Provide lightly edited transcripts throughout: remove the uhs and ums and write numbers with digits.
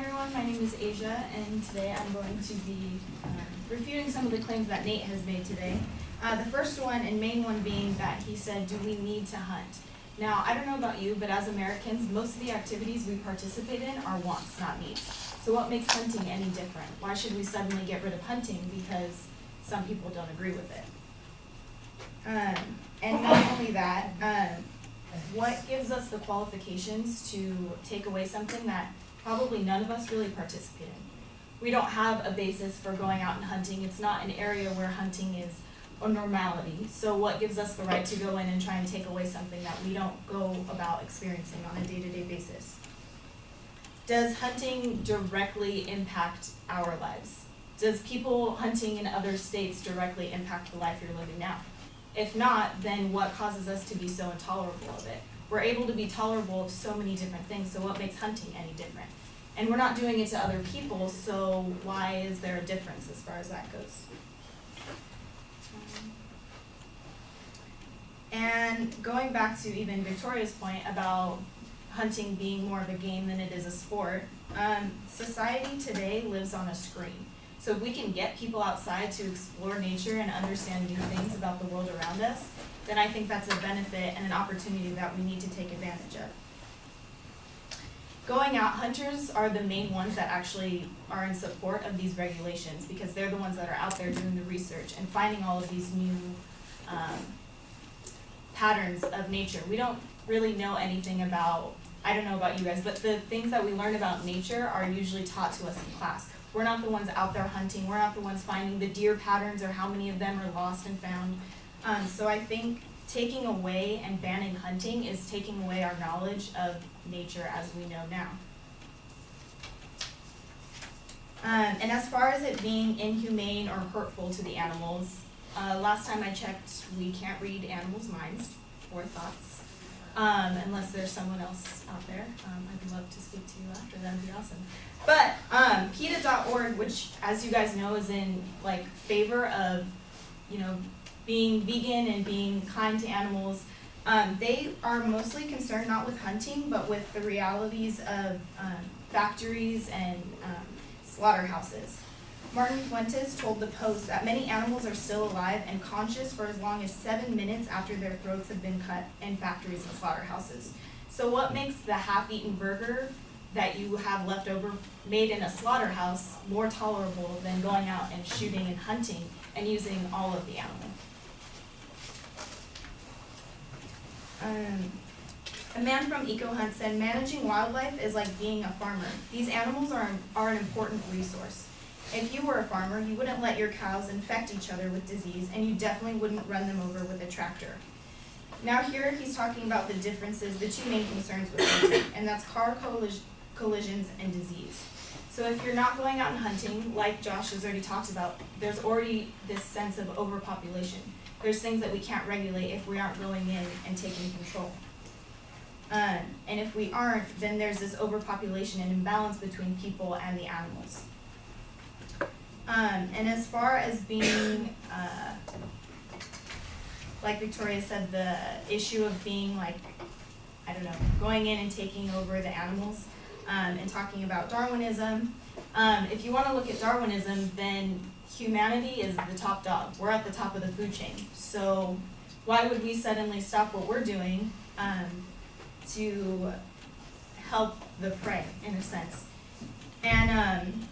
everyone, my name is Asia, and today I'm going to be refuting some of the claims that Nate has made today. The first one and main one being that he said, do we need to hunt? Now, I don't know about you, but as Americans, most of the activities we participate in are wants, not needs. So what makes hunting any different? Why should we suddenly get rid of hunting because some people don't agree with it? And not only that, what gives us the qualifications to take away something that probably none of us really participate in? We don't have a basis for going out and hunting. It's not an area where hunting is a normality. So what gives us the right to go in and try and take away something that we don't go about experiencing on a day-to-day basis? Does hunting directly impact our lives? Does people hunting in other states directly impact the life you're living now? If not, then what causes us to be so intolerable of it? We're able to be tolerable of so many different things, so what makes hunting any different? And we're not doing it to other people, so why is there a difference as far as that goes? And going back to even Victoria's point about hunting being more of a game than it is a sport, society today lives on a screen. So if we can get people outside to explore nature and understand new things about the world around us, then I think that's a benefit and an opportunity that we need to take advantage of. Going out, hunters are the main ones that actually are in support of these regulations because they're the ones that are out there doing the research and finding all of these new patterns of nature. We don't really know anything about, I don't know about you guys, but the things that we learn about nature are usually taught to us in class. We're not the ones out there hunting. We're not the ones finding the deer patterns or how many of them are lost and found. So I think taking away and banning hunting is taking away our knowledge of nature as we know now. And as far as it being inhumane or hurtful to the animals, last time I checked, we can't read animals' minds or thoughts. Unless there's someone else out there. I'd love to speak to you after, that'd be awesome. But PETA.org, which as you guys know is in favor of, being vegan and being kind to animals, they are mostly concerned not with hunting, but with the realities of factories and slaughterhouses. Martin Fuentes told the Post that many animals are still alive and conscious for as long as 7 minutes after their throats have been cut in factories and slaughterhouses. So what makes the half-eaten burger that you have left over made in a slaughterhouse more tolerable than going out and shooting and hunting and using all of the animal? A man from EcoHunt said, managing wildlife is like being a farmer. These animals are an important resource. If you were a farmer, you wouldn't let your cows infect each other with disease, and you definitely wouldn't run them over with a tractor. Now here he's talking about the differences, the two main concerns with hunting, and that's car collisions and disease. So if you're not going out and hunting, like Josh has already talked about, there's already this sense of overpopulation. There's things that we can't regulate if we aren't going in and taking control. And if we aren't, then there's this overpopulation and imbalance between people and the animals. And as far as being, like Victoria said, the issue of being going in and taking over the animals, and talking about Darwinism. If you want to look at Darwinism, then humanity is the top dog. We're at the top of the food chain. So why would we suddenly stop what we're doing to help the prey, in a sense? And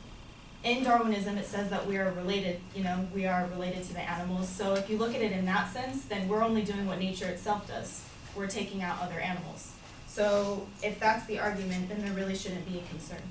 in Darwinism, it says that we are related, we are related to the animals. So if you look at it in that sense, then we're only doing what nature itself does. We're taking out other animals. So if that's the argument, then there really shouldn't be a concern.